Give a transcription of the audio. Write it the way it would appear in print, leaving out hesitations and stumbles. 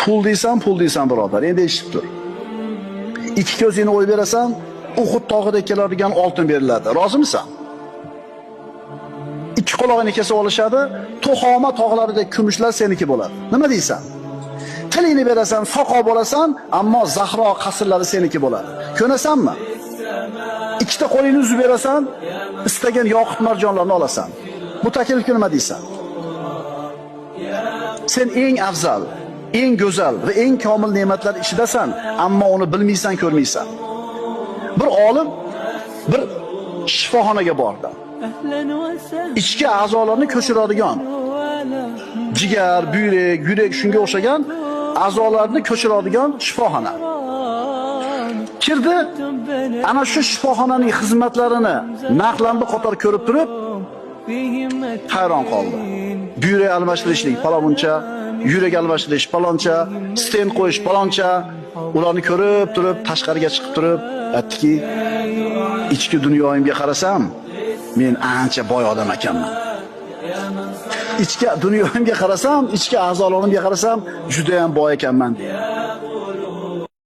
Pul deysan birodar. Endi eshitib tur. Ikki ko'zingni o'yib berasan, Uhud tog'ida keladigan oltin beriladi. Rozimisan? Ikki quloqini kesib olishadi, Tuhoma tog'laridagi kumushlar seniki bo'ladi. Nima deysan? Tilingni berasan, soqov bo'lasan, ammo Zahro qasrlari seniki bo'ladi. Ko'nasanmi? Ikkita qo'lingni uzib berasan, istagan yoqut marjonlarni olasan. Bu taklifga nima deysan? Sen eng afzal, eng go'zal va eng komil ne'matlar ichidasan, ammo uni bilmaysan, ko'rmaysan. Bir olim bir shifoxonaga bordi. Ichki a'zolarni ko'chiradigan jigar, buyrak, yurak shunga o'xshagan a'zolarni ko'chiradigan shifoxona. Kirdi, ana shu shifoxonaning xizmatlarini naqlandi qator ko'rib turib, hayron qoldi. Buyrak almashtirishlik paloncha, yurak almashtirish paloncha, stent qo'yish paloncha, ularni ko'rib turib, tashqariga chiqib turib, aytdiki, ichki dunyoyimga qarasam, men ancha boy odam ekanman. Ichki dunyoyimga qarasam, ichki a'zolarimga qarasam, juda ham boy ekanman deydi.